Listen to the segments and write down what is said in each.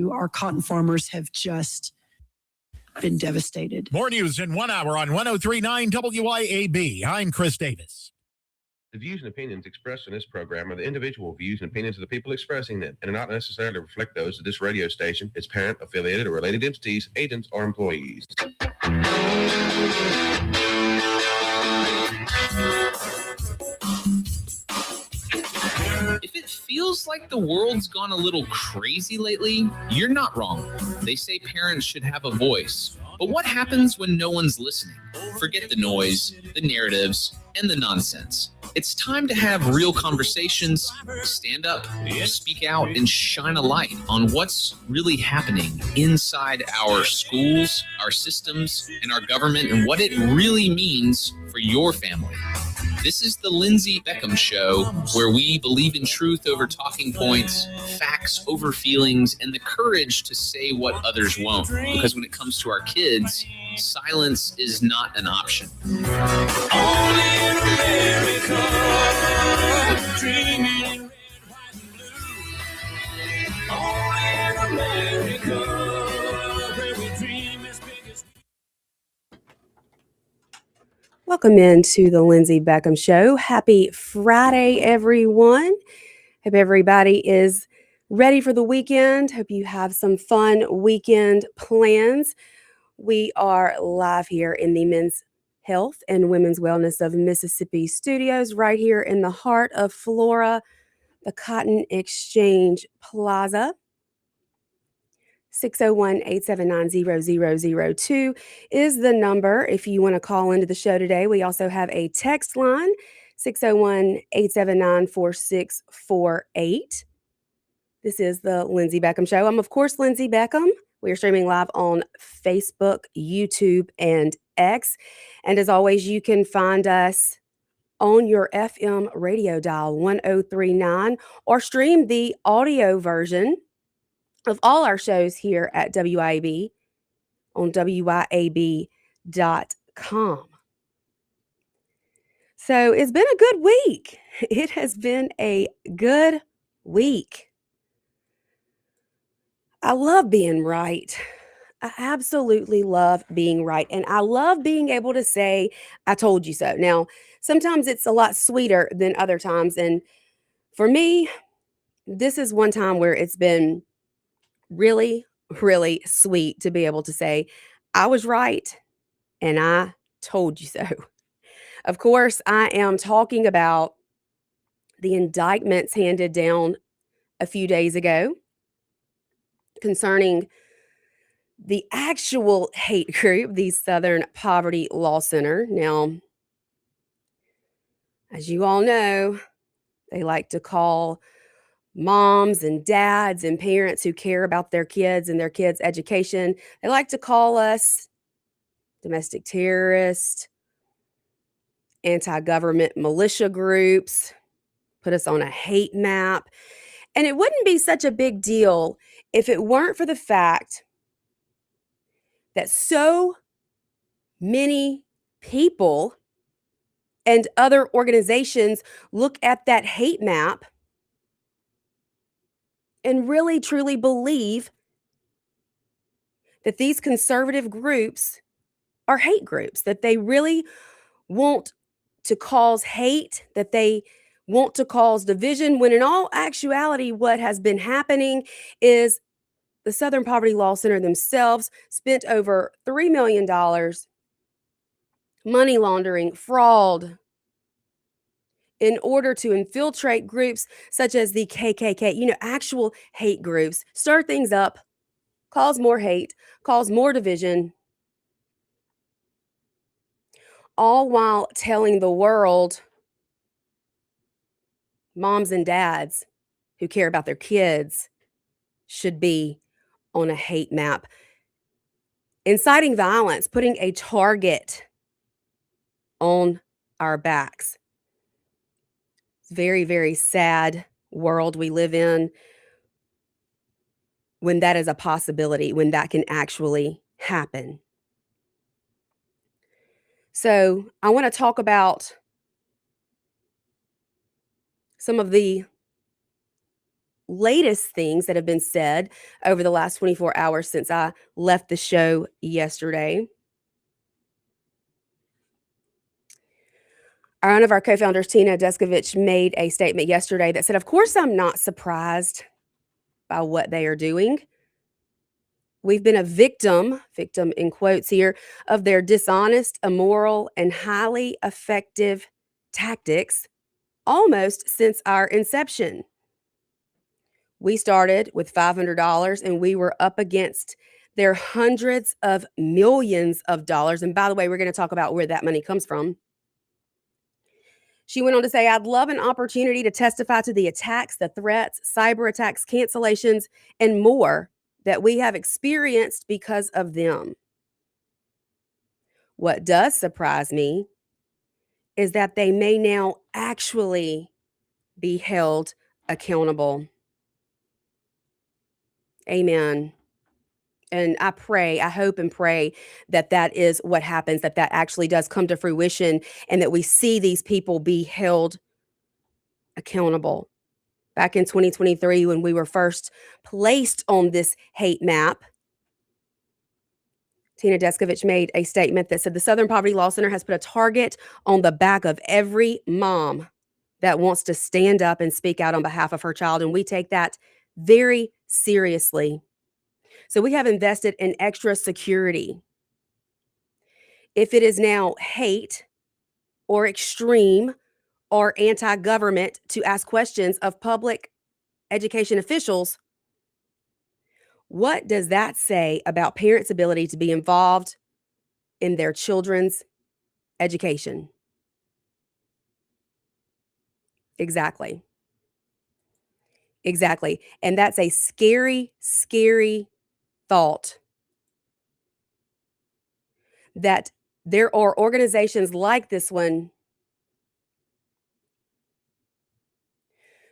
Our cotton farmers have just been devastated. More news in 1 hour on 103.9 WIAB. I'm Chris Davis. The views and opinions expressed in this program are the individual views and opinions of the people expressing them and do not necessarily reflect those of this radio station, its parent, affiliated, or related entities, agents, or employees. If it feels like the world's gone a little crazy lately, you're not wrong. They say parents should have a voice. But what happens when no one's listening? Forget the noise, the narratives, and the nonsense. It's time to have real conversations, stand up, speak out, and shine a light on what's really happening inside our schools, our systems, and our government, and what it really means for your family. This is the Lindsey Beckham Show, where we believe in truth over talking points, facts over feelings, and the courage to say what others won't. Because when it comes to our kids, silence is not an option. Only in America, dreaming in red, white, and blue. Only in America, where we dream as big as... Welcome into the Lindsey Beckham Show. Happy Friday, everyone. Hope everybody is ready for the weekend. Hope you have some fun weekend plans. We are live here in the Men's Health and Women's Wellness of Mississippi studios, right here in the heart of Flora, the Cotton Exchange Plaza. 601-879-0002 is the number if you want to call into the show today. We also have a text line, 601-879-4648. This is the Lindsey Beckham Show. I'm, of course, Lindsey Beckham. We are streaming live on Facebook, YouTube, and X. And as always, you can find us on your FM radio dial 1039 or stream the audio version of all our shows here at WIAB on WIAB.com. So it's been a good week. It has been a good week. I love being right. I absolutely love being right. And I love being able to say, I told you so. Now, sometimes it's a lot sweeter than other times. And for me, this is one time where it's been really, really sweet to be able to say, I was right and I told you so. Of course, I am talking about the indictments handed down a few days ago concerning the actual hate group, the Southern Poverty Law Center. Now, as you all know, they like to call moms and dads and parents who care about their kids and their kids' education, they like to call us domestic terrorists, anti-government militia groups, put us on a hate map. And it wouldn't be such a big deal if it weren't for the fact that so many people and other organizations look at that hate map and really truly believe that these conservative groups are hate groups, that they really want to cause hate, that they want to cause division, when in all actuality, what has been happening is the Southern Poverty Law Center themselves spent over $3 million money laundering, fraud, in order to infiltrate groups such as the KKK, actual hate groups, stir things up, cause more hate, cause more division, all while telling the world moms and dads who care about their kids should be on a hate map, inciting violence, putting a target on our backs. Very, very sad world we live in when that is a possibility, when that can actually happen. So I want to talk about some of the latest things that have been said over the last 24 hours since I left the show yesterday. One of our co-founders, Tina Deskovich, made a statement yesterday that said, of course, I'm not surprised by what they are doing. We've been a victim in quotes here, of their dishonest, immoral, and highly effective tactics almost since our inception. We started with $500 and we were up against their hundreds of millions of dollars. And by the way, we're going to talk about where that money comes from. She went on to say, I'd love an opportunity to testify to the attacks, the threats, cyber attacks, cancellations, and more that we have experienced because of them. What does surprise me is that they may now actually be held accountable. Amen. And I hope and pray that that is what happens, that actually does come to fruition and that we see these people be held accountable. Back in 2023, when we were first placed on this hate map, Tina Deskovich made a statement that said the Southern Poverty Law Center has put a target on the back of every mom that wants to stand up and speak out on behalf of her child. And we take that very seriously. So we have invested in extra security. If it is now hate or extreme or anti-government to ask questions of public education officials, what does that say about parents' ability to be involved in their children's education? Exactly. And that's a scary, scary thought that there are organizations like this one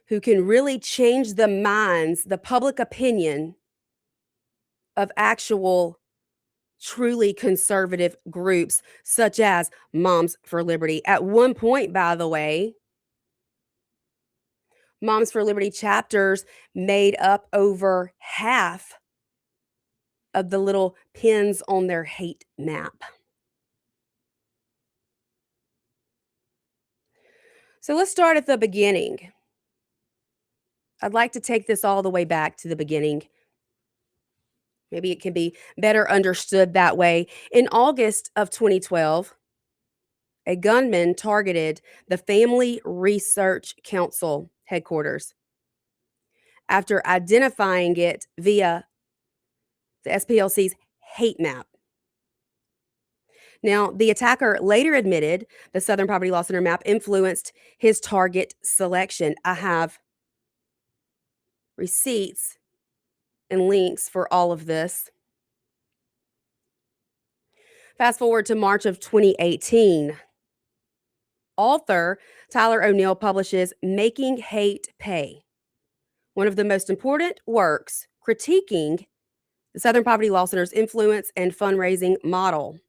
who can really change the minds, the public opinion of actual truly conservative groups such as Moms for Liberty. At one point, by the way, Moms for Liberty chapters made up over half of the little pins on their hate map. So let's start at the beginning. I'd like to take this all the way back to the beginning. Maybe it can be better understood that way. In August of 2012, a gunman targeted the Family Research Council headquarters after identifying it via the SPLC's hate map. Now, the attacker later admitted the Southern Poverty Law Center map influenced his target selection. I have receipts and links for all of this. Fast forward to March of 2018. Author Tyler O'Neill publishes Making Hate Pay, one of the most important works critiquing the Southern Poverty Law Center's influence and fundraising model.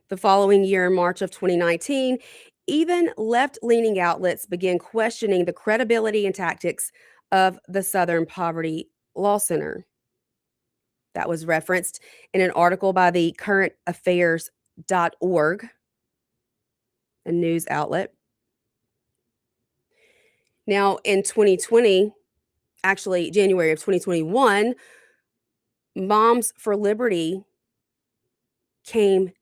The following year, in March of 2019, even left-leaning outlets began questioning the credibility and tactics of the Southern Poverty Law Center. That was referenced in an article by the currentaffairs.org, a news outlet. Now, in 2020, actually January of 2021, Moms for Liberty came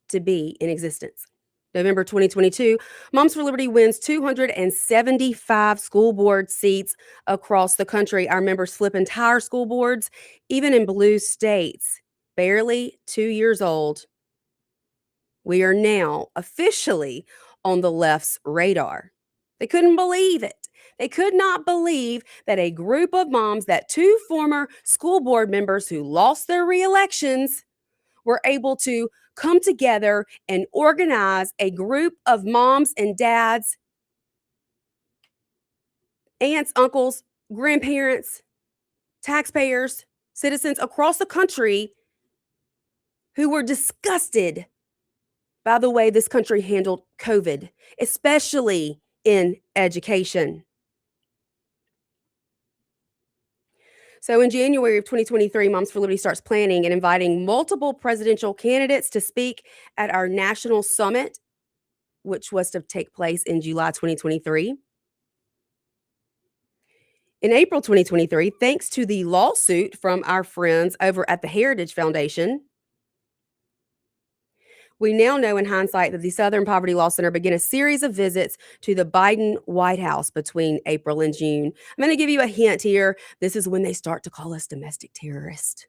to be in existence. November 2022, Moms for Liberty wins 275 school board seats across the country. Our members flip entire school boards, even in blue states. Barely 2 years old, we are now officially on the left's radar. They couldn't believe it. They could not believe that a group of moms, that two former school board members who lost their re-elections, were able to come together and organize a group of moms and dads, aunts, uncles, grandparents, taxpayers, citizens across the country who were disgusted by the way this country handled COVID, especially in education. So in January of 2023, Moms for Liberty starts planning and inviting multiple presidential candidates to speak at our national summit, which was to take place in July 2023. In April 2023, thanks to the lawsuit from our friends over at the Heritage Foundation, we now know in hindsight that the Southern Poverty Law Center began a series of visits to the Biden White House between April and June. I'm going to give you a hint here. This is when they start to call us domestic terrorists.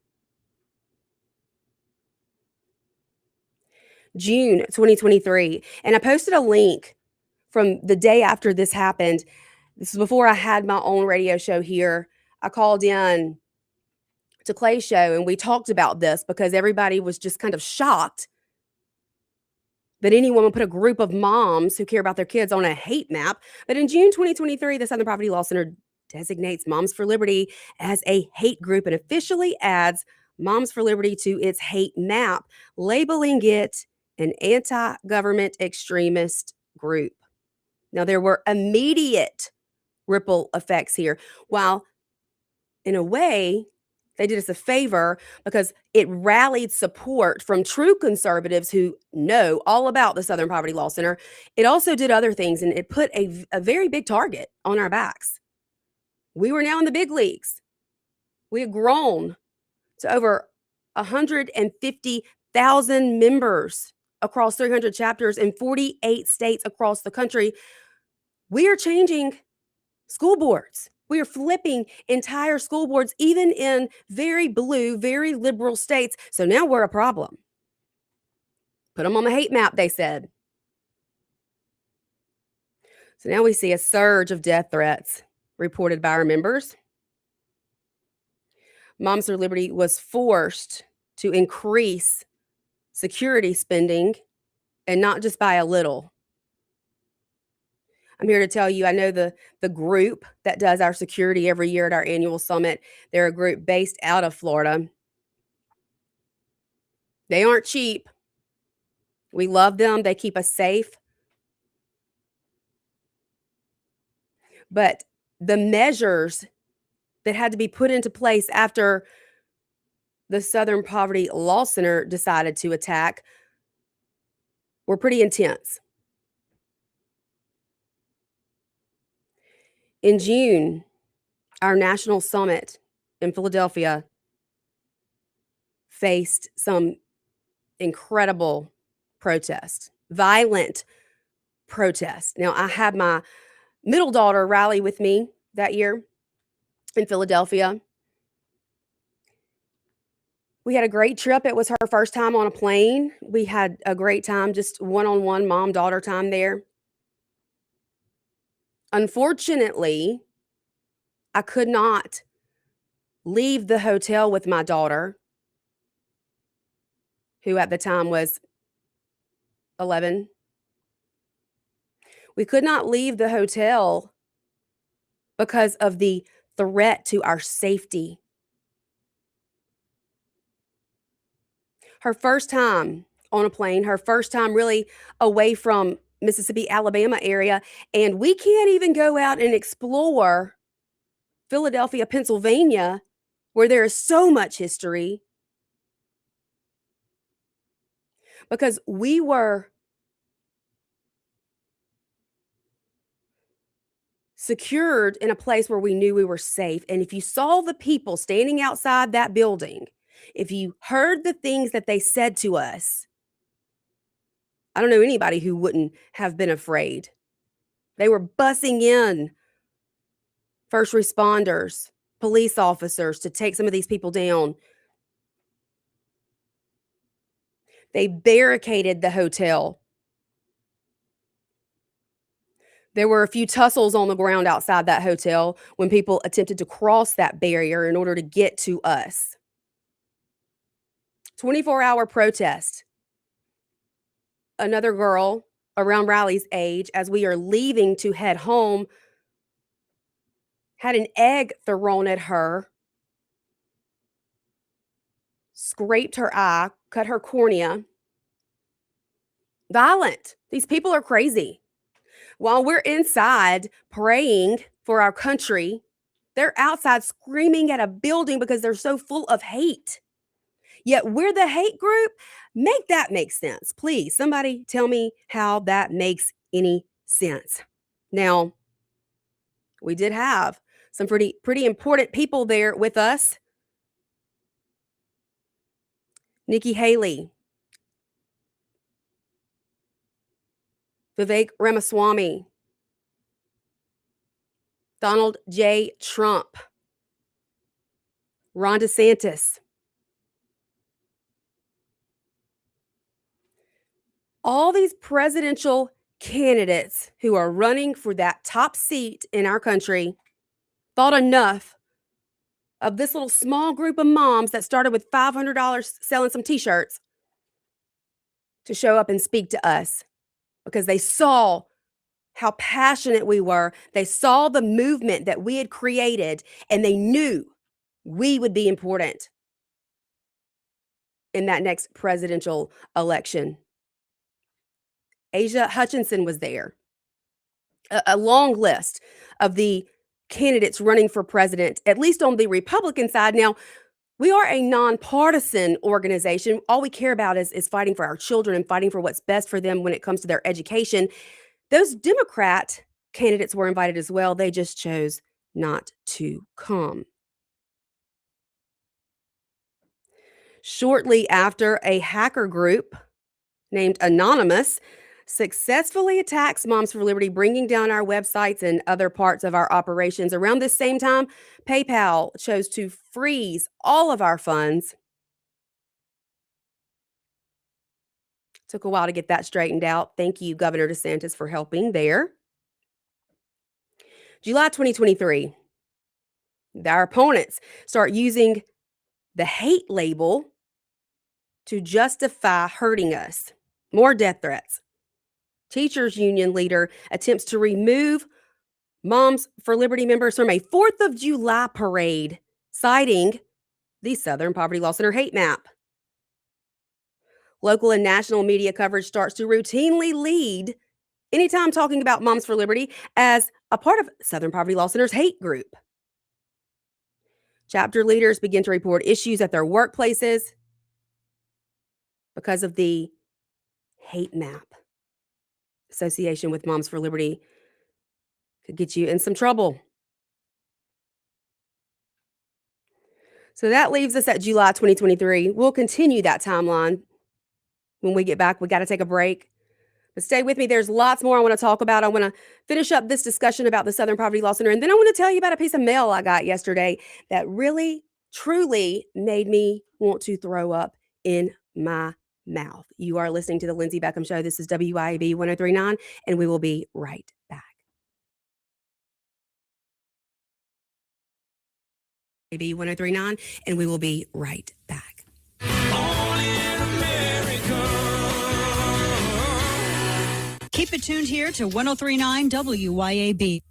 June 2023. And I posted a link from the day after this happened. This is before I had my own radio show here. I called in to Clay's show and we talked about this because everybody was just kind of shocked that anyone would put a group of moms who care about their kids on a hate map. But in June 2023, the Southern Poverty Law Center designates Moms for Liberty as a hate group and officially adds Moms for Liberty to its hate map, labeling it an anti-government extremist group. Now, there were immediate ripple effects here. While in a way, they did us a favor because it rallied support from true conservatives who know all about the Southern Poverty Law Center. It also did other things, and it put a very big target on our backs. We were now in the big leagues. We had grown to over 150,000 members across 300 chapters in 48 states across the country. We are changing school boards. We are flipping entire school boards, even in very blue, very liberal states. So now we're a problem. Put them on the hate map, they said. So now we see a surge of death threats reported by our members. Moms for Liberty was forced to increase security spending, and not just by a little. I'm here to tell you, I know the group that does our security every year at our annual summit. They're a group based out of Florida. They aren't cheap. We love them. They keep us safe. But the measures that had to be put into place after the Southern Poverty Law Center decided to attack were pretty intense. In June, our national summit in Philadelphia faced some incredible protests, violent protests. Now, I had my middle daughter rally with me that year in Philadelphia. We had a great trip. It was her first time on a plane. We had a great time, just one-on-one mom-daughter time there. Unfortunately, I could not leave the hotel with my daughter, who at the time was 11. We could not leave the hotel because of the threat to our safety. Her first time on a plane, her first time really away from Mississippi, Alabama area, and we can't even go out and explore Philadelphia, Pennsylvania, where there is so much history, because we were secured in a place where we knew we were safe. And if you saw the people standing outside that building, if you heard the things that they said to us, I don't know anybody who wouldn't have been afraid. They were bussing in first responders, police officers to take some of these people down. They barricaded the hotel. There were a few tussles on the ground outside that hotel when people attempted to cross that barrier in order to get to us. 24-hour protest. Another girl around Riley's age, as we are leaving to head home, had an egg thrown at her, scraped her eye, cut her cornea. Violent. These people are crazy. While we're inside praying for our country, They're outside screaming at a building because they're so full of hate. Yet we're the hate group. Make that make sense. Please, somebody tell me how that makes any sense. Now, we did have some pretty important people there with us. Nikki Haley, Vivek Ramaswamy, Donald J. Trump, Ron DeSantis. All these presidential candidates who are running for that top seat in our country thought enough of this little small group of moms that started with $500 selling some t-shirts to show up and speak to us because they saw how passionate we were. They saw the movement that we had created, and they knew we would be important in that next presidential election. Asia Hutchinson was there. A long list of the candidates running for president, at least on the Republican side. Now, we are a nonpartisan organization. All we care about is fighting for our children and fighting for what's best for them when it comes to their education. Those Democrat candidates were invited as well. They just chose not to come. Shortly after, a hacker group named Anonymous successfully attacks Moms for Liberty, bringing down our websites and other parts of our operations. Around this same time, PayPal chose to freeze all of our funds. Took a while to get that straightened out. Thank you, Governor DeSantis, for helping there. July 2023, our opponents start using the hate label to justify hurting us. More death threats. Teachers Union leader attempts to remove Moms for Liberty members from a 4th of July parade, citing the Southern Poverty Law Center hate map. Local and national media coverage starts to routinely lead, anytime talking about Moms for Liberty, as a part of Southern Poverty Law Center's hate group. Chapter leaders begin to report issues at their workplaces because of the hate map. Association with Moms for Liberty could get you in some trouble. So that leaves us at July 2023. We'll continue that timeline when we get back. We got to take a break. But stay with me. There's lots more I want to talk about. I want to finish up this discussion about the Southern Poverty Law Center. And then I want to tell you about a piece of mail I got yesterday that really, truly made me want to throw up in my mouth. You are listening to the Lindsey Beckham Show. This is WYAB 1039, and we will be right back. WYAB 1039, and we will be right back. Keep it tuned here to 1039 WYAB.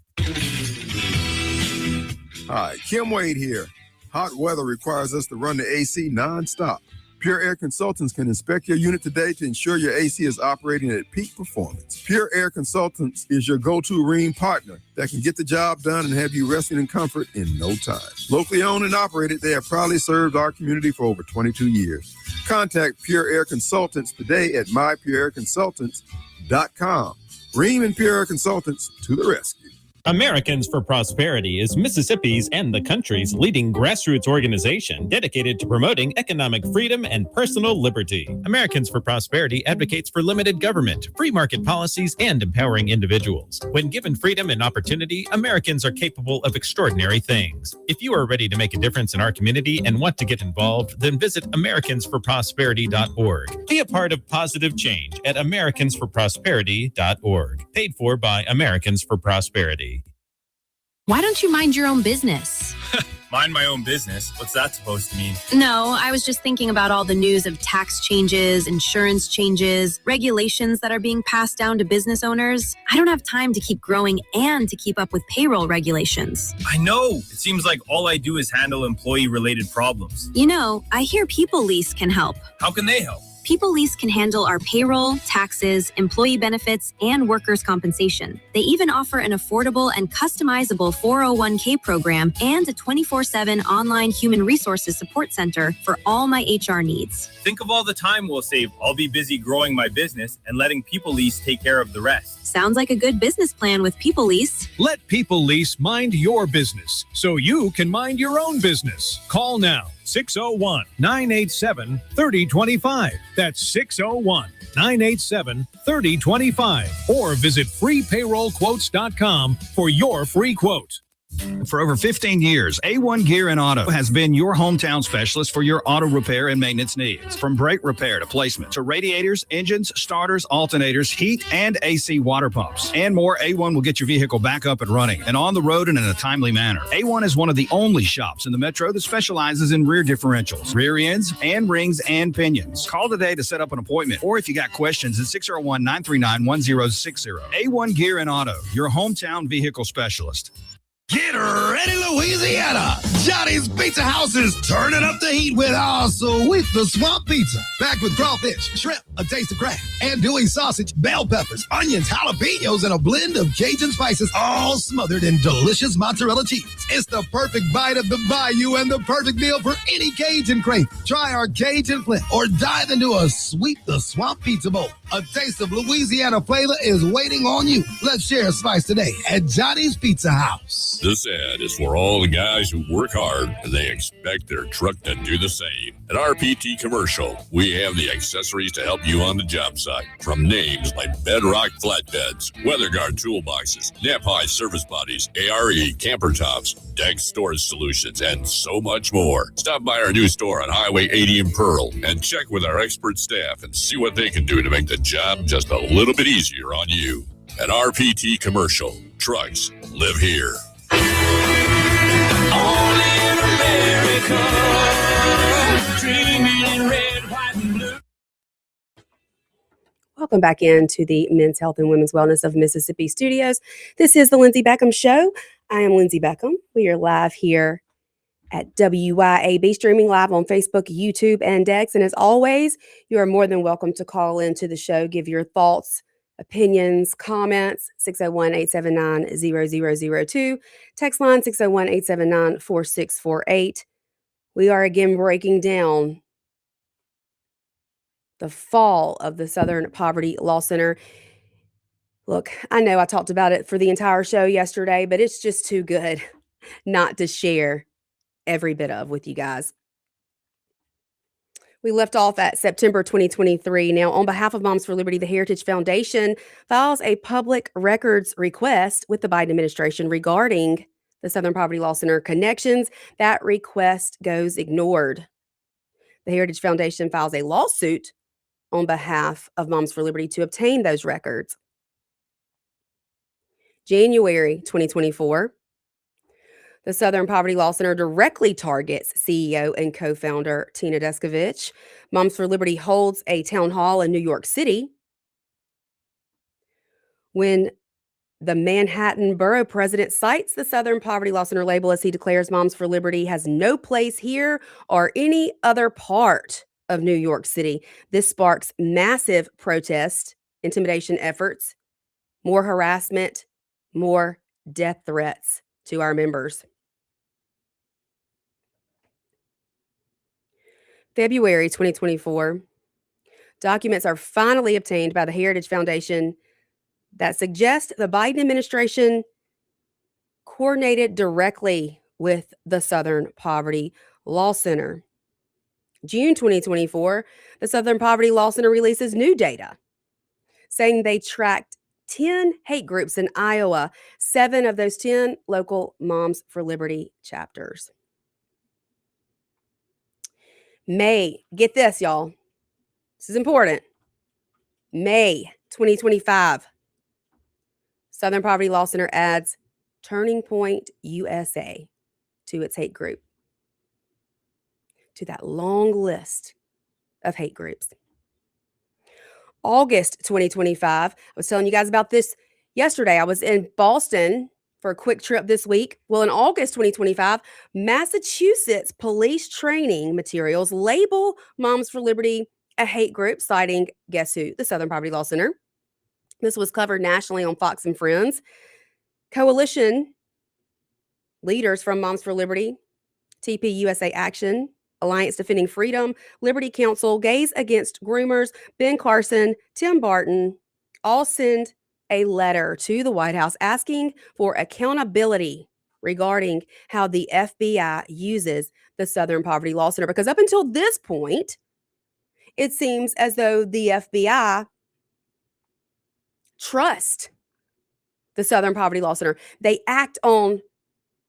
Hi, Kim Wade here. Hot weather requires us to run the AC nonstop. Pure Air Consultants can inspect your unit today to ensure your AC is operating at peak performance. Pure Air Consultants is your go-to Rheem partner that can get the job done and have you resting in comfort in no time. Locally owned and operated, they have proudly served our community for over 22 years. Contact Pure Air Consultants today at mypureairconsultants.com. Rheem and Pure Air Consultants to the rescue. Americans for Prosperity is Mississippi's and the country's leading grassroots organization dedicated to promoting economic freedom and personal liberty. Americans for Prosperity advocates for limited government, free market policies, and empowering individuals. When given freedom and opportunity, Americans are capable of extraordinary things. If you are ready to make a difference in our community and want to get involved, then visit americansforprosperity.org. Be a part of positive change at americansforprosperity.org. Paid for by Americans for Prosperity. Why don't you mind your own business? Mind my own business? What's that supposed to mean? No, I was just thinking about all the news of tax changes, insurance changes, regulations that are being passed down to business owners. I don't have time to keep growing and to keep up with payroll regulations. I know. It seems like all I do is handle employee-related problems. You know, I hear People Lease can help. How can they help? People Lease can handle our payroll, taxes, employee benefits, and workers' compensation. They even offer an affordable and customizable 401k program and a 24/7 online human resources support center for all my HR needs. Think of all the time we'll save. I'll be busy growing my business and letting People Lease take care of the rest. Sounds like a good business plan with People Lease. Let People Lease mind your business so you can mind your own business. Call now. 601-987-3025. That's 601-987-3025. Or visit freepayrollquotes.com for your free quote. For over 15 years, A1 Gear and Auto has been your hometown specialist for your auto repair and maintenance needs. From brake repair to placement to radiators, engines, starters, alternators, heat, and AC water pumps. And more, A1 will get your vehicle back up and running and on the road and in a timely manner. A1 is one of the only shops in the metro that specializes in rear differentials, rear ends, and rings and pinions. Call today to set up an appointment, or if you got questions, at 601-939-1060. A1 Gear and Auto, your hometown vehicle specialist. Get ready, Louisiana! Johnny's Pizza House is turning up the heat with our Sweet the Swamp Pizza. Packed with crawfish, shrimp, a taste of crab, andouille sausage, bell peppers, onions, jalapenos, and a blend of Cajun spices, all smothered in delicious mozzarella cheese. It's the perfect bite of the bayou and the perfect meal for any Cajun crave. Try our Cajun Flint or dive into a Sweet the Swamp Pizza Bowl. A taste of Louisiana flavor is waiting on you. Let's share a slice today at Johnny's Pizza House. This ad is for all the guys who work hard and they expect their truck to do the same. At RPT Commercial, we have the accessories to help you on the job site. From names like Bedrock flatbeds, WeatherGuard toolboxes, Nap-High service bodies, ARE camper tops, deck storage solutions, and so much more. Stop by our new store on Highway 80 in Pearl and check with our expert staff and see what they can do to make the job just a little bit easier on you. At RPT Commercial, trucks live here. Only in America, dreaming in red, white, and blue. Welcome back into the Men's Health and Women's Wellness of Mississippi studios. This is the Lindsey Beckham Show. I am Lindsey Beckham. We are live here at WYAB, streaming live on Facebook, YouTube, and Dex. And as always, you are more than welcome to call into the show, give your thoughts, opinions, comments, 601-879-0002. Text line 601-879-4648. We are again breaking down the fall of the Southern Poverty Law Center. Look, I know I talked about it for the entire show yesterday, but it's just too good not to share every bit of with you guys. We left off at September 2023. Now, on behalf of Moms for Liberty, the Heritage Foundation files a public records request with the Biden administration regarding the Southern Poverty Law Center connections. That request goes ignored. The Heritage Foundation files a lawsuit on behalf of Moms for Liberty to obtain those records. January 2024. The Southern Poverty Law Center directly targets CEO and co-founder Tina Descovich. Moms for Liberty holds a town hall in New York City when the Manhattan Borough president cites the Southern Poverty Law Center label as he declares Moms for Liberty has no place here or any other part of New York City. This sparks massive protest, intimidation efforts, more harassment, more death threats to our members. February 2024, documents are finally obtained by the Heritage Foundation that suggest the Biden administration coordinated directly with the Southern Poverty Law Center. June 2024, the Southern Poverty Law Center releases new data saying they tracked 10 hate groups in Iowa, 7 of those 10 local Moms for Liberty chapters. May, get this, y'all. This is important. May 2025, Southern Poverty Law Center adds Turning Point USA to its hate group, to that long list of hate groups. August 2025, I was telling you guys about this yesterday. I was in Boston for a quick trip this week. Well, in August 2025, Massachusetts police training materials label Moms for Liberty a hate group citing, guess who? The Southern Poverty Law Center. This was covered nationally on Fox and Friends. Coalition leaders from Moms for Liberty, TP USA Action, Alliance Defending Freedom, Liberty Council, Gays Against Groomers, Ben Carson, Tim Barton, all send a letter to the White House asking for accountability regarding how the FBI uses the Southern Poverty Law Center. Because up until this point, it seems as though the FBI trust the Southern Poverty Law Center. They act on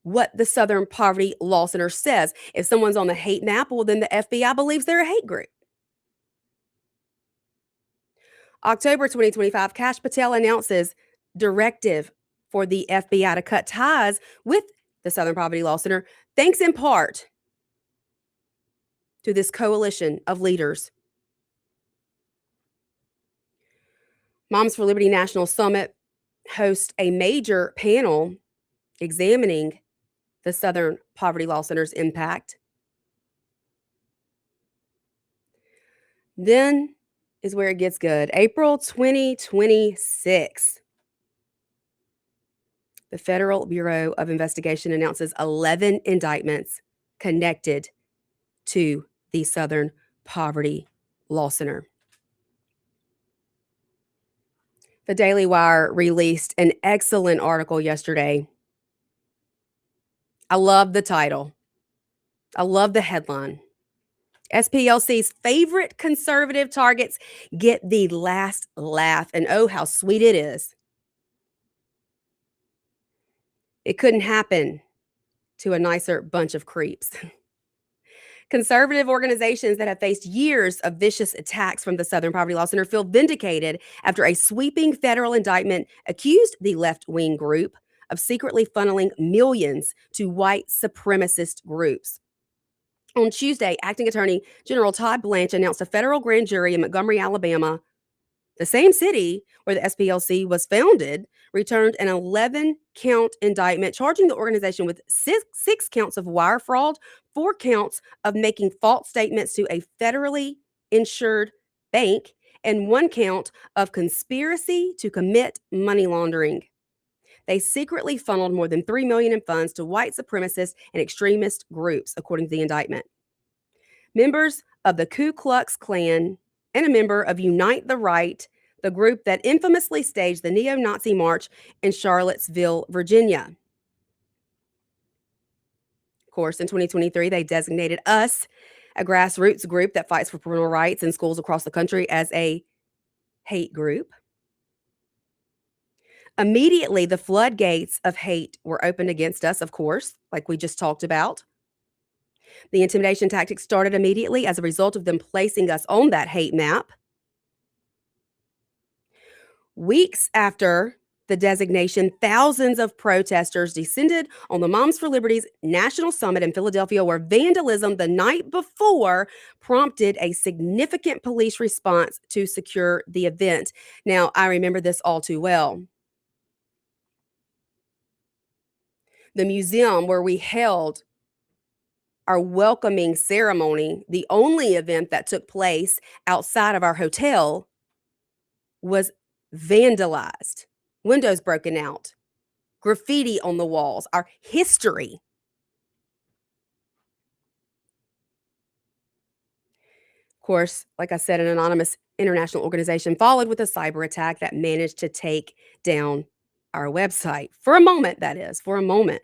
what the Southern Poverty Law Center says. If someone's on the hate map, well, then the FBI believes they're a hate group. October 2025, Kash Patel announces directive for the FBI to cut ties with the Southern Poverty Law Center, thanks in part to this coalition of leaders. Moms for Liberty National Summit hosts a major panel examining the Southern Poverty Law Center's impact. Then is where it gets good. April 2026. The Federal Bureau of Investigation announces 11 indictments connected to the Southern Poverty Law Center. The Daily Wire released an excellent article yesterday. I love the title. I love the headline. SPLC's favorite conservative targets get the last laugh, and oh, how sweet it is. It couldn't happen to a nicer bunch of creeps. Conservative organizations that have faced years of vicious attacks from the Southern Poverty Law Center feel vindicated after a sweeping federal indictment accused the left-wing group of secretly funneling millions to white supremacist groups. On Tuesday, Acting Attorney General Todd Blanche announced a federal grand jury in Montgomery, Alabama, the same city where the SPLC was founded, returned an 11-count indictment charging the organization with six counts of wire fraud, 4 counts of making false statements to a federally insured bank, and 1 count of conspiracy to commit money laundering. They secretly funneled more than $3 million in funds to white supremacist and extremist groups, according to the indictment. Members of the Ku Klux Klan and a member of Unite the Right, the group that infamously staged the neo-Nazi march in Charlottesville, Virginia. Of course, in 2023, they designated us, a grassroots group that fights for parental rights in schools across the country, as a hate group. Immediately, the floodgates of hate were opened against us, of course, like we just talked about. The intimidation tactics started immediately as a result of them placing us on that hate map. Weeks after the designation, thousands of protesters descended on the Moms for Liberty's National Summit in Philadelphia, where vandalism the night before prompted a significant police response to secure the event. Now, I remember this all too well. The museum where we held our welcoming ceremony, the only event that took place outside of our hotel, was vandalized. Windows broken out, graffiti on the walls, our history. Of course, like I said, an anonymous international organization followed with a cyber attack that managed to take down our website. For a moment, that is, for a moment.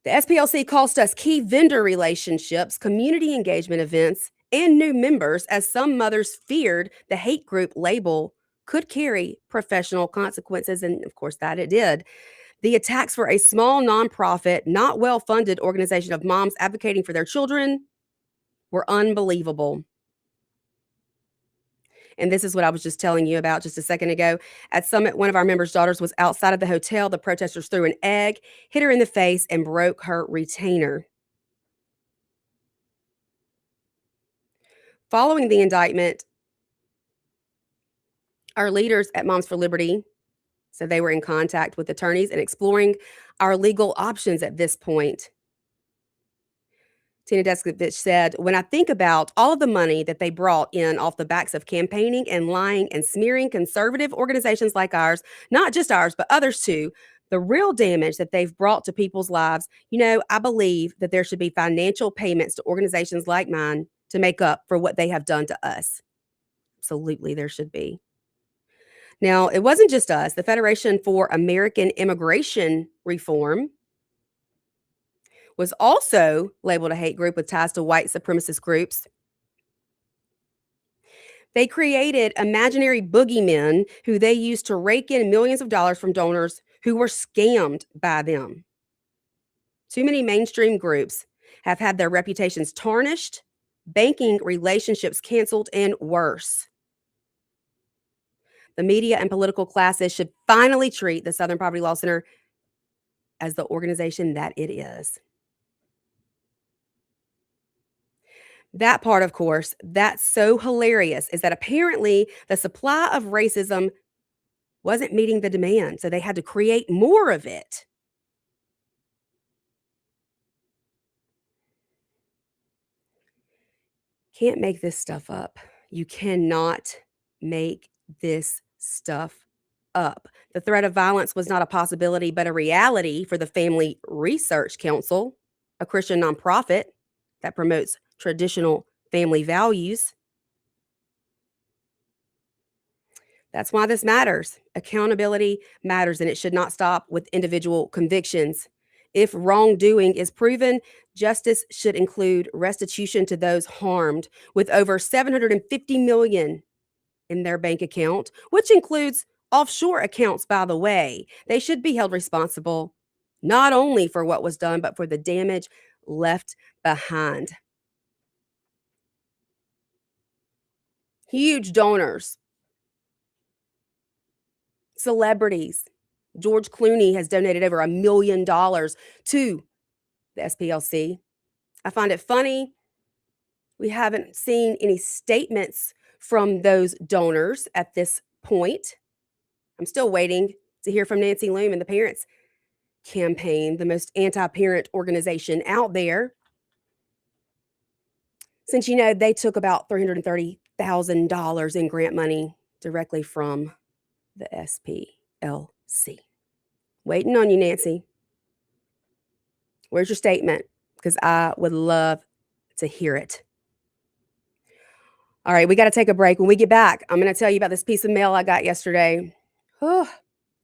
The SPLC cost us key vendor relationships, community engagement events, and new members, as some mothers feared the hate group label could carry professional consequences, and of course that it did. The attacks were a small nonprofit, not well-funded organization of moms advocating for their children were unbelievable. And this is what I was just telling you about just a second ago. At Summit, one of our members' daughters was outside of the hotel. The protesters threw an egg, hit her in the face, and broke her retainer. Following the indictment, our leaders at Moms for Liberty said they were in contact with attorneys and exploring our legal options at this point. Tina Deskovich said, when I think about all of the money that they brought in off the backs of campaigning and lying and smearing conservative organizations like ours, not just ours, but others too, the real damage that they've brought to people's lives, I believe that there should be financial payments to organizations like mine to make up for what they have done to us. Absolutely, there should be. Now, it wasn't just us. The Federation for American Immigration Reform was also labeled a hate group with ties to white supremacist groups. They created imaginary boogeymen who they used to rake in millions of dollars from donors who were scammed by them. Too many mainstream groups have had their reputations tarnished, banking relationships canceled, and worse. The media and political classes should finally treat the Southern Poverty Law Center as the organization that it is. That part, of course, that's so hilarious is that apparently the supply of racism wasn't meeting the demand, so they had to create more of it. Can't make this stuff up. You cannot make this stuff up. The threat of violence was not a possibility, but a reality for the Family Research Council, a Christian nonprofit that promotes traditional family values. That's why this matters. Accountability matters, and it should not stop with individual convictions. If wrongdoing is proven, justice should include restitution to those harmed, with over $750 million in their bank account, which includes offshore accounts, by the way. They should be held responsible, not only for what was done, but for the damage left behind. Huge donors, celebrities. George Clooney has donated over $1 million to the SPLC. I find it funny. We haven't seen any statements from those donors at this point. I'm still waiting to hear from Nancy Loom and the Parents Campaign, the most anti-parent organization out there. Since, they took about $330,000 in grant money directly from the SPLC. Waiting on you, Nancy. Where's your statement? Because I would love to hear it. All right, we got to take a break. When we get back, I'm going to tell you about this piece of mail I got yesterday. Oh,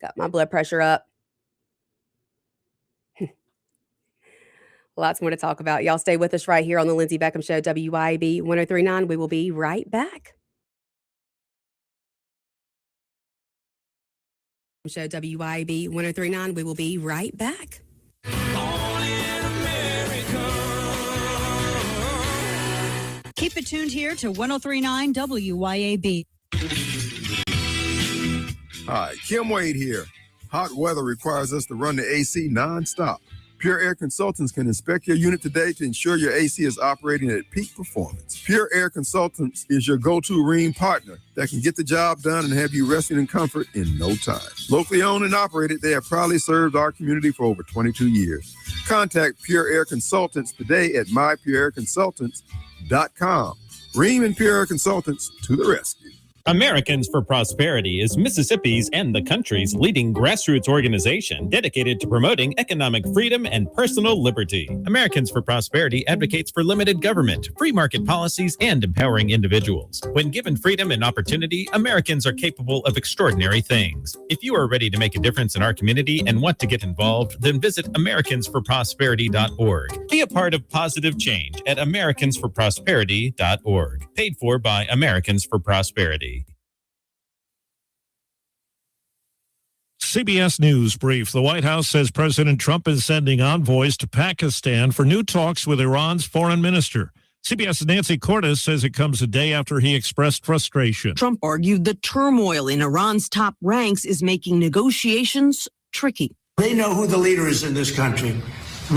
got my blood pressure up. Lots more to talk about. Y'all stay with us right here on the Lindsey Beckham Show, WYAB 1039. We will be right back. Show WYAB 1039. We will be right back. Keep it tuned here to 1039 WYAB. Hi, Kim Wade here. Hot weather requires us to run the AC nonstop. Pure Air Consultants can inspect your unit today to ensure your AC is operating at peak performance. Pure Air Consultants is your go-to Rheem partner that can get the job done and have you resting in comfort in no time. Locally owned and operated, they have proudly served our community for over 22 years. Contact Pure Air Consultants today at mypureairconsultants.com. Rheem and Pure Air Consultants to the rescue. Americans for Prosperity is Mississippi's and the country's leading grassroots organization dedicated to promoting economic freedom and personal liberty. Americans for Prosperity advocates for limited government, free market policies, and empowering individuals. When given freedom and opportunity, Americans are capable of extraordinary things. If you are ready to make a difference in our community and want to get involved, then visit americansforprosperity.org. Be a part of positive change at americansforprosperity.org. Paid for by Americans for Prosperity. CBS News brief. The White House says President Trump is sending envoys to Pakistan for new talks with Iran's foreign minister. CBS's Nancy Cordes says it comes a day after he expressed frustration. Trump argued the turmoil in Iran's top ranks is making negotiations tricky. They know who the leader is in this country.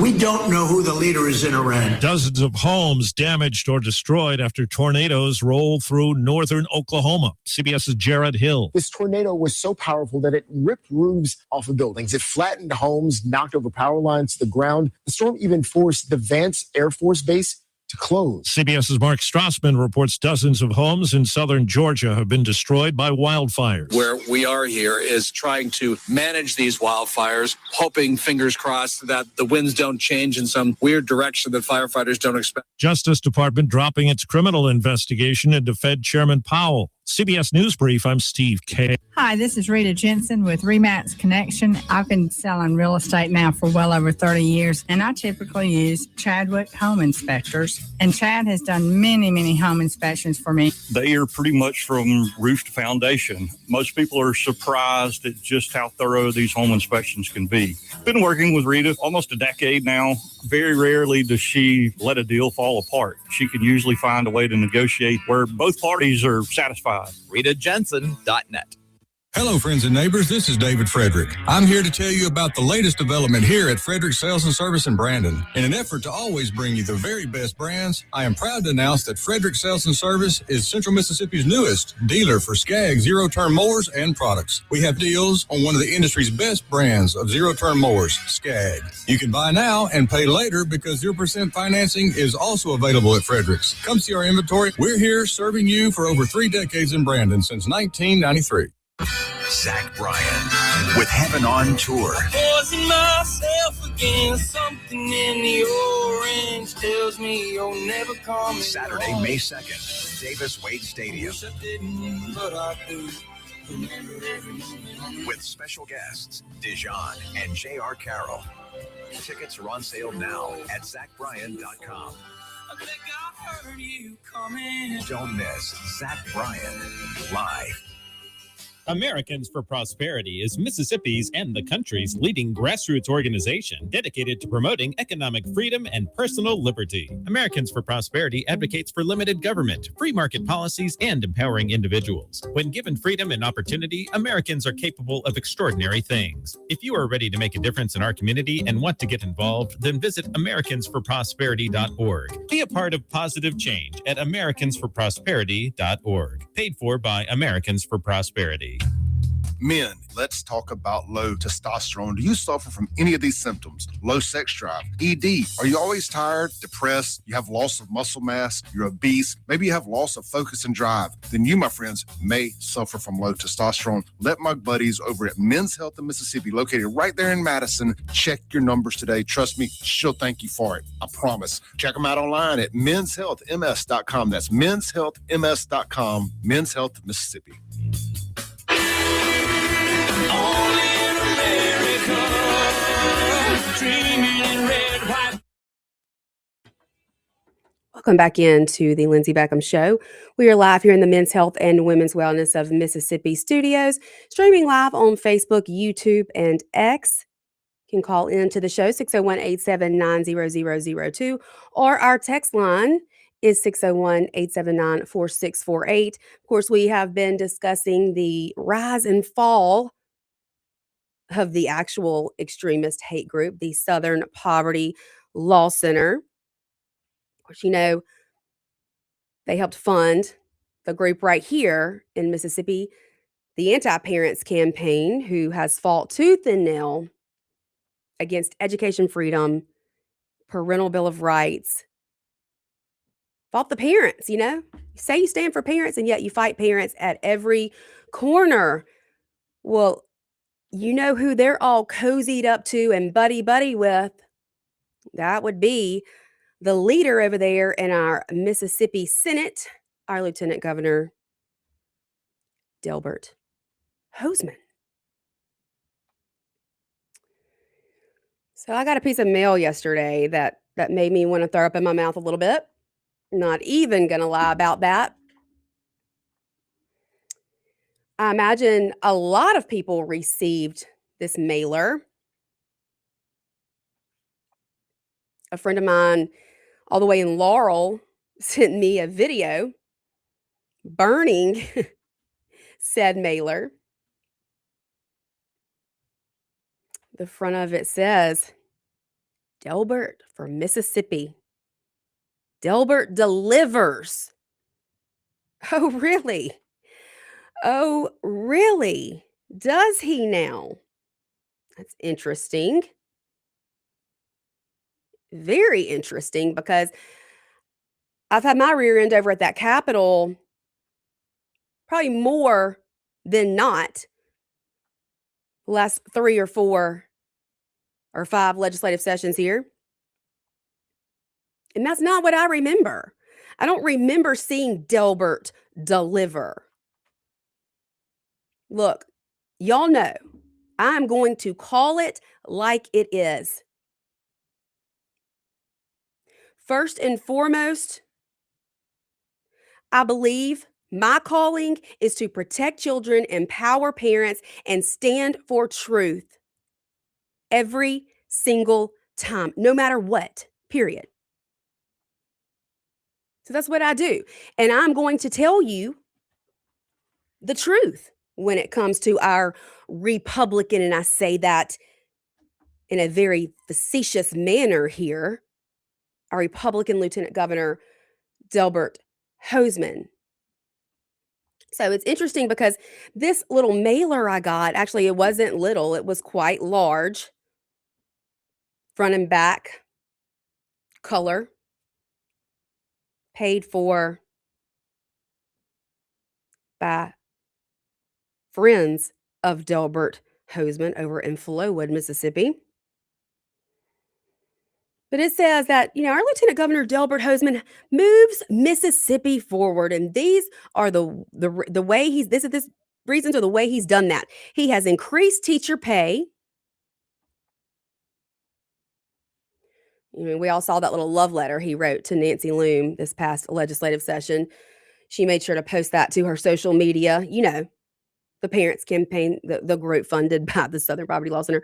We don't know who the leader is in Iran. Dozens of homes damaged or destroyed after tornadoes roll through northern Oklahoma. CBS's Jared Hill. This tornado was so powerful that it ripped roofs off of buildings. It flattened homes, knocked over power lines to the ground. The storm even forced the Vance Air Force Base to close. CBS's Mark Strassman reports dozens of homes in southern Georgia have been destroyed by wildfires. Where we are here is trying to manage these wildfires, hoping, fingers crossed, that the winds don't change in some weird direction that firefighters don't expect. Justice Department dropping its criminal investigation into Fed Chairman Powell. CBS News Brief, I'm Steve Kay. Hi, this is Rita Jensen with Remax Connection. I've been selling real estate now for well over 30 years, and I typically use Chadwick Home Inspectors. And Chad has done many, many home inspections for me. They are pretty much from roof to foundation. Most people are surprised at just how thorough these home inspections can be. Been working with Rita almost a decade now. Very rarely does she let a deal fall apart. She can usually find a way to negotiate where both parties are satisfied. RitaJensen.net. Hello, friends and neighbors. This is David Frederick. I'm here to tell you about the latest development here at Frederick Sales and Service in Brandon. In an effort to always bring you the very best brands, I am proud to announce that Frederick Sales and Service is Central Mississippi's newest dealer for Skag zero-turn mowers and products. We have deals on one of the industry's best brands of zero-turn mowers, Skag. You can buy now and pay later because 0% financing is also available at Frederick's. Come see our inventory. We're here serving you for over 3 decades in Brandon since 1993. Zach Bryan with Heaven on Tour. Poison myself again. Something in the orange tells me you'll never come. Saturday, May 2nd, Davis Wade Stadium. But I do. With special guests, Dijon and J.R. Carroll. Tickets are on sale now at ZachBryan.com. Don't miss Zach Bryan live. Americans for Prosperity is Mississippi's and the country's leading grassroots organization dedicated to promoting economic freedom and personal liberty. Americans for Prosperity advocates for limited government, free market policies, and empowering individuals. When given freedom and opportunity, Americans are capable of extraordinary things. If you are ready to make a difference in our community and want to get involved, then visit americansforprosperity.org. Be a part of positive change at americansforprosperity.org. Paid for by Americans for Prosperity. Men, let's talk about low testosterone. Do you suffer from any of these symptoms? Low sex drive, ED. Are you always tired, depressed? You have loss of muscle mass? You're obese? Maybe you have loss of focus and drive? Then you, my friends, may suffer from low testosterone. Let my buddies over at Men's Health in Mississippi, located right there in Madison, check your numbers today. Trust me, she'll thank you for it. I promise. Check them out online at menshealthms.com. That's menshealthms.com. Men's Health Mississippi. Welcome back into the Lindsey Beckham Show. We are live here in the Men's Health and Women's Wellness of Mississippi studios, streaming live on Facebook, YouTube, and X. You can call in to the show, 601-879-0002, or our text line is 601-879-4648. Of course, we have been discussing the rise and fall of the actual extremist hate group, the Southern Poverty Law Center. Of course, you know, they helped fund the group right here in Mississippi, the Anti-Parents Campaign, who has fought tooth and nail against education freedom, parental bill of rights, fought the parents, you know. You say you stand for parents, and yet you fight parents at every corner. Well, you know who they're all cozied up to and buddy with? That would be the leader over there in our Mississippi Senate, our Lieutenant Governor, Delbert Hosemann. So I got a piece of mail yesterday that made me want to throw up in my mouth a little bit. Not even going to lie about that. I imagine a lot of people received this mailer. A friend of mine all the way in Laurel sent me a video burning said mailer. The front of it says, Delbert for Mississippi. Delbert delivers. Oh, really? Oh, really? Does he now? That's interesting. Very interesting because I've had my rear end over at that Capitol probably more than not the last 3 or 4 or 5 legislative sessions here. And that's not what I remember. I don't remember seeing Delbert deliver. Look, y'all know I'm going to call it like it is. First and foremost, I believe my calling is to protect children, empower parents, and stand for truth every single time, no matter what, period. So that's what I do. And I'm going to tell you the truth when it comes to our Republican, and I say that in a very facetious manner here, our Republican Lieutenant Governor, Delbert Hosemann. So it's interesting because this little mailer I got, actually, it wasn't little, it was quite large, front and back, color, paid for by friends of Delbert Hosemann over in Flowood, Mississippi. But it says that, our Lieutenant Governor Delbert Hosemann moves Mississippi forward, and these are the way this reasons are the way he's done that. He has increased teacher pay. We all saw that little love letter he wrote to Nancy Loom this past legislative session. She made sure to post that to her social media. The Parents Campaign, the group funded by the Southern Poverty Law Center.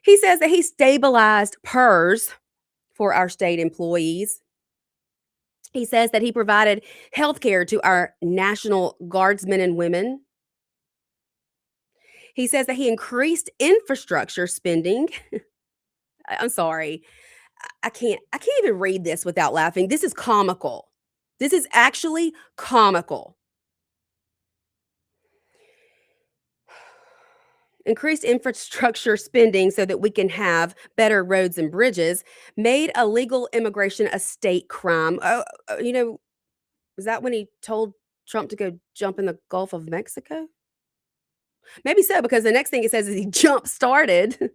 He says that he stabilized PERS for our state employees. He says that he provided health care to our National Guardsmen and women. He says that he increased infrastructure spending. I'm sorry. I can't even read this without laughing. This is comical. This is actually comical. Increased infrastructure spending so that we can have better roads and bridges, made illegal immigration a state crime. Was that when he told Trump to go jump in the Gulf of Mexico? Maybe so, because the next thing it says is he jump-started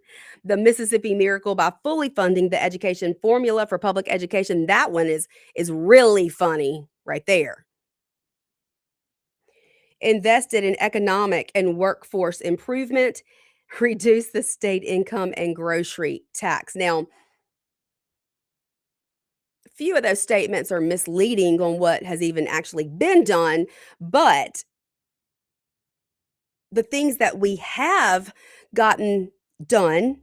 the Mississippi Miracle by fully funding the education formula for public education. That one is really funny right there. Invested in economic and workforce improvement, reduce the state income and grocery tax. Now, a few of those statements are misleading on what has even actually been done, but the things that we have gotten done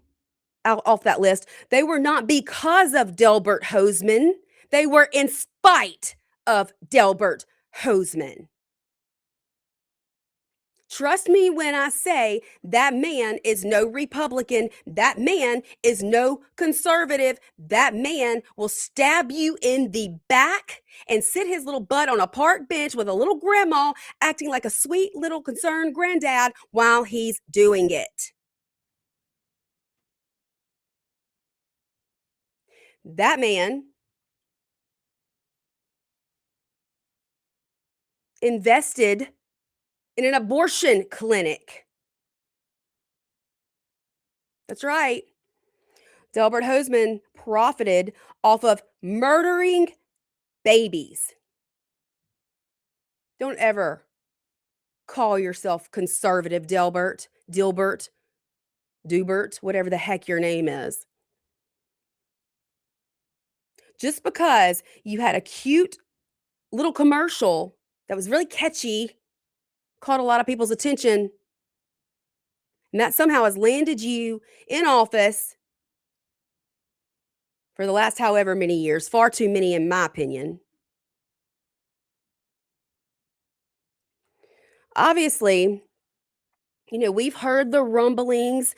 off that list, they were not because of Delbert Hosemann. They were in spite of Delbert Hosemann. Trust me when I say that man is no Republican. That man is no conservative. That man will stab you in the back and sit his little butt on a park bench with a little grandma acting like a sweet little concerned granddad while he's doing it. That man invested in an abortion clinic. That's right. Delbert Hosemann profited off of murdering babies. Don't ever call yourself conservative, Dilbert, Dubert, whatever the heck your name is. Just because you had a cute little commercial that was really catchy, caught a lot of people's attention, and that somehow has landed you in office for the last however many years, far too many in my opinion. Obviously, we've heard the rumblings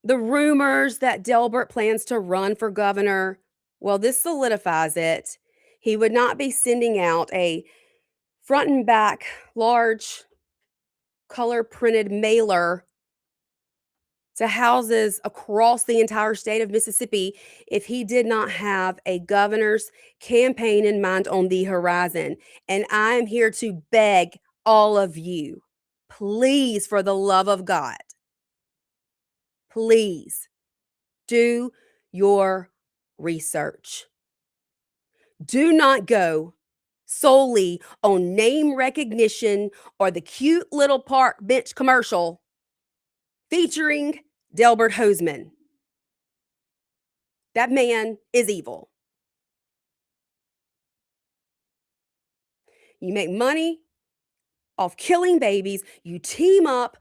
The rumors that Delbert plans to run for governor, well, this solidifies it. He would not be sending out a front and back large color printed mailer to houses across the entire state of Mississippi if he did not have a governor's campaign in mind on the horizon. And I am here to beg all of you, please, for the love of God, please do your research. Do not go solely on name recognition or the cute little park bench commercial featuring Delbert Hosemann. That man is evil. You make money off killing babies. You team up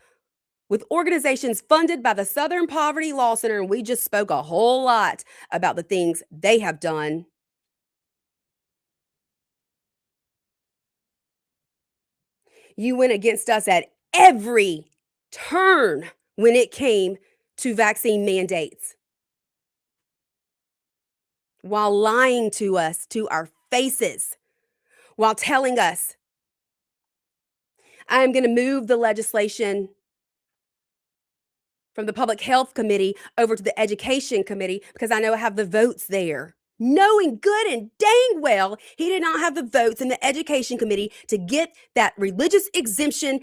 with organizations funded by the Southern Poverty Law Center, and we just spoke a whole lot about the things they have done. You went against us at every turn when it came to vaccine mandates, while lying to us to our faces, while telling us, I am going to move the legislation from the Public Health Committee over to the Education Committee because I know I have the votes there. Knowing good and dang well he did not have the votes in the Education Committee to get that religious exemption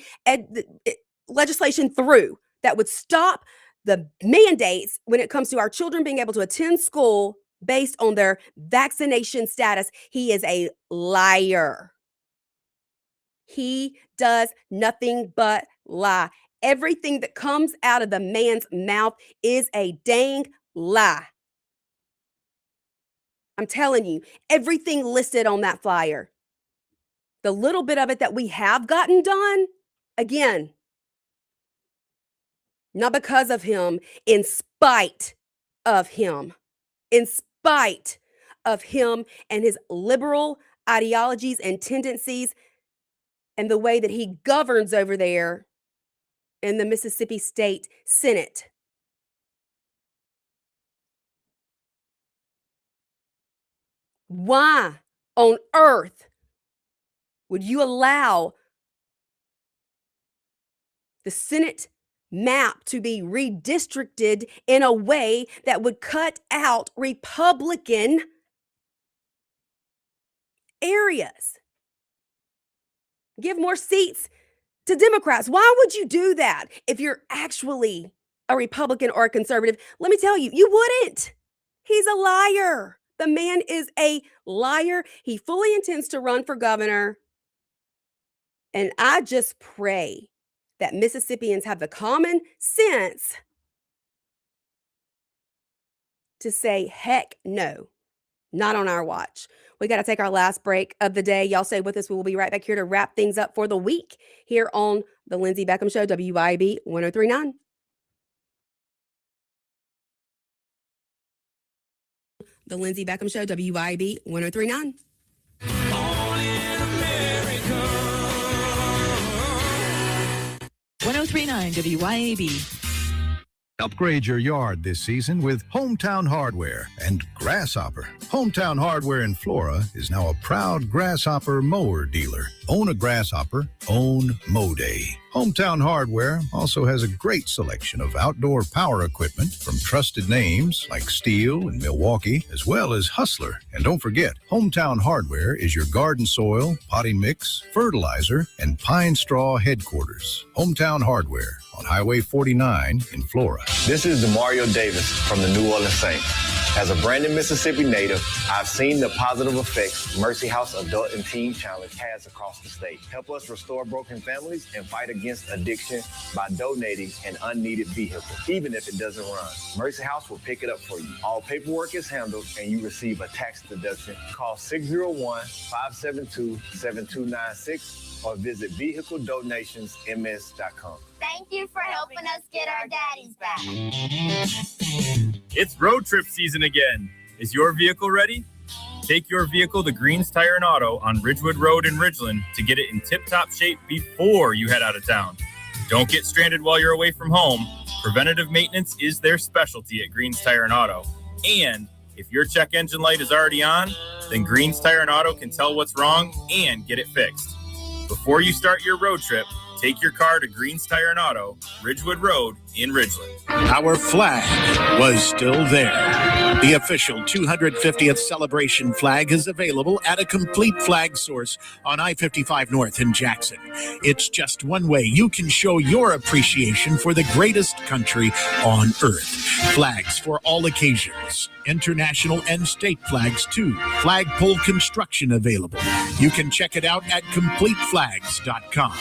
legislation through that would stop the mandates when it comes to our children being able to attend school based on their vaccination status. He is a liar. He does nothing but lie. Everything that comes out of the man's mouth is a dang lie. I'm telling you, everything listed on that flyer, the little bit of it that we have gotten done, again, not because of him, in spite of him, in spite of him and his liberal ideologies and tendencies and the way that he governs over there in the Mississippi State Senate. Why on earth would you allow the Senate map to be redistricted in a way that would cut out Republican areas? Give more seats to Democrats. Why would you do that if you're actually a Republican or a conservative? Let me tell you, you wouldn't. He's a liar. The man is a liar. He fully intends to run for governor. And I just pray that Mississippians have the common sense to say, heck no, not on our watch. We got to take our last break of the day. Y'all stay with us. We will be right back here to wrap things up for the week here on the Lindsey Beckham Show, WYAB 1039. The Lindsey Beckham Show, WYAB 1039. All in America. 1039 WYAB. Upgrade your yard this season with Hometown Hardware and Grasshopper. Hometown Hardware in Flora is now a proud Grasshopper mower dealer. Own a Grasshopper, own Mow Day. Hometown Hardware also has a great selection of outdoor power equipment from trusted names like Steel and Milwaukee, as well as Hustler. And don't forget, Hometown Hardware is your garden soil, potting mix, fertilizer, and pine straw headquarters. Hometown Hardware on Highway 49 in Flora. This is Demario Davis from the New Orleans Saints. As a Brandon, Mississippi native, I've seen the positive effects Mercy House Adult and Teen Challenge has across the state. Help us restore broken families and fight against addiction by donating an unneeded vehicle, even if it doesn't run. Mercy House will pick it up for you. All paperwork is handled and you receive a tax deduction. Call 601-572-7296 or visit vehicledonationsms.com. Thank you for helping us get our daddies back. It's road trip season again. Is your vehicle ready? Take your vehicle to Green's Tire and Auto on Ridgewood Road in Ridgeland to get it in tip-top shape before you head out of town. Don't get stranded while you're away from home. Preventative maintenance is their specialty at Green's Tire and Auto. And if your check engine light is already on, then Green's Tire and Auto can tell what's wrong and get it fixed. Before you start your road trip, take your car to Green's Tire and Auto, Ridgewood Road in Ridgeland. Our flag was still there. The official 250th celebration flag is available at a complete flag source on I-55 North in Jackson. It's just one way you can show your appreciation for the greatest country on earth. Flags for all occasions. International and state flags too. Flagpole construction available. You can check it out at CompleteFlags.com.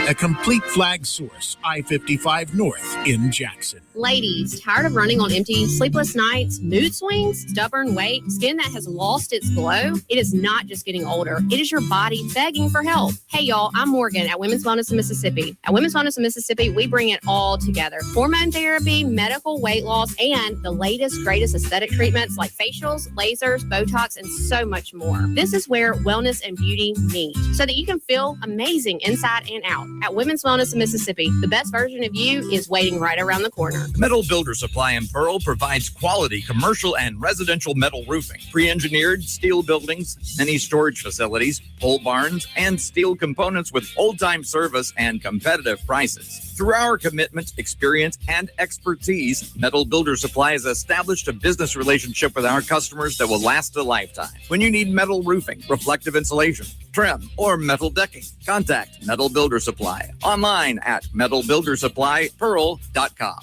A complete flag source, I-55 North in Jackson. Ladies, tired of running on empty, sleepless nights, mood swings, stubborn weight, skin that has lost its glow? It is not just getting older. It is your body begging for help. Hey, y'all, I'm Morgan at Women's Wellness of Mississippi. At Women's Wellness of Mississippi, we bring it all together. Hormone therapy, medical weight loss, and the latest, greatest aesthetic treatments like facials, lasers, Botox, and so much more. This is where wellness and beauty meet so that you can feel amazing inside and out. At Women's Wellness of Mississippi, the best version of you is waiting right around the corner. Metal Builder Supply in Pearl provides quality commercial and residential metal roofing, pre-engineered steel buildings, many storage facilities, pole barns, and steel components with old-time service and competitive prices. Through our commitment, experience, and expertise, Metal Builder Supply has established a business relationship with our customers that will last a lifetime. When you need metal roofing, reflective insulation, trim, or metal decking, contact Metal Builder Supply online at metalbuildersupplypearl.com.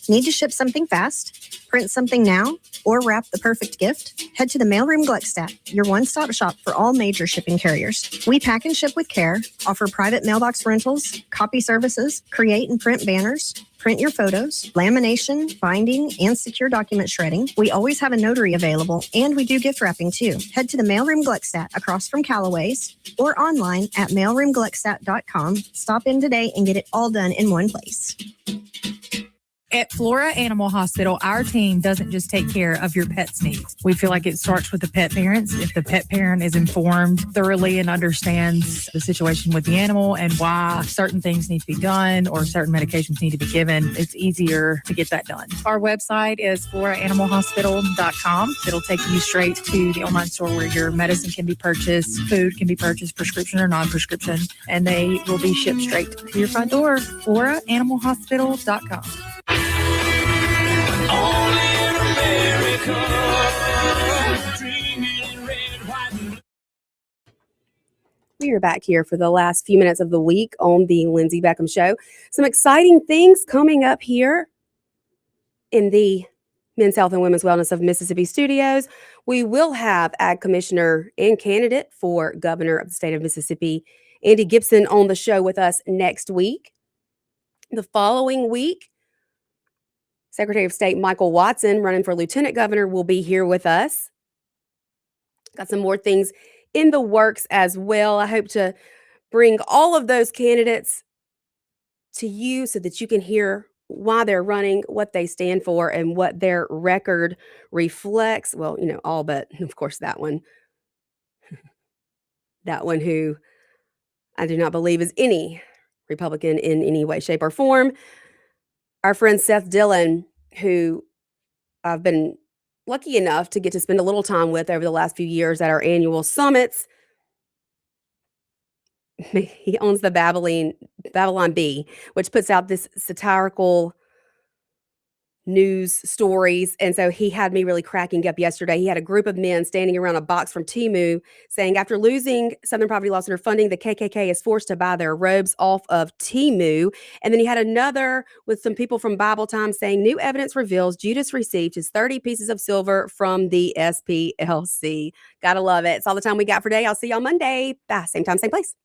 Need to ship something fast, print something now, or wrap the perfect gift? Head to the Mailroom Gluckstadt, your one-stop shop for all major shipping carriers. We pack and ship with care, offer private mailbox rentals, copy services, create and print banners, print your photos, lamination, binding, and secure document shredding. We always have a notary available, and we do gift wrapping too. Head to the Mailroom Gluckstadt across from Callaway's or online at mailroomgluckstadt.com. Stop in today and get it all done in one place. At Flora Animal Hospital, our team doesn't just take care of your pet's needs. We feel like it starts with the pet parents. If the pet parent is informed thoroughly and understands the situation with the animal and why certain things need to be done or certain medications need to be given, it's easier to get that done. Our website is floraanimalhospital.com. It'll take you straight to the online store where your medicine can be purchased, food can be purchased, prescription or non-prescription, and they will be shipped straight to your front door. floraanimalhospital.com. We are back here for the last few minutes of the week on the Lindsey Beckham Show. Some exciting things coming up here in the Men's Health and Women's Wellness of Mississippi studios. We will have Ag Commissioner and candidate for Governor of the state of Mississippi, Andy Gibson, on the show with us next week. The following week, Secretary of State Michael Watson, running for Lieutenant Governor, will be here with us. Got some more things in the works as well. I hope to bring all of those candidates to you so that you can hear why they're running, what they stand for, and what their record reflects. Well, you know, all but, of course, that one. That one who I do not believe is any Republican in any way, shape, or form. Our friend Seth Dillon, who I've been lucky enough to get to spend a little time with over the last few years at our annual summits. He owns the Babylon Bee, which puts out this satirical news stories. And so he had me really cracking up yesterday. He had a group of men standing around a box from Temu saying, after losing Southern Poverty Law Center funding, the KKK is forced to buy their robes off of Temu. And then he had another with some people from Bible Times saying, new evidence reveals Judas received his 30 pieces of silver from the SPLC. Gotta love it. It's all the time we got for today. I'll see you on Monday. Bye. Same time, same place.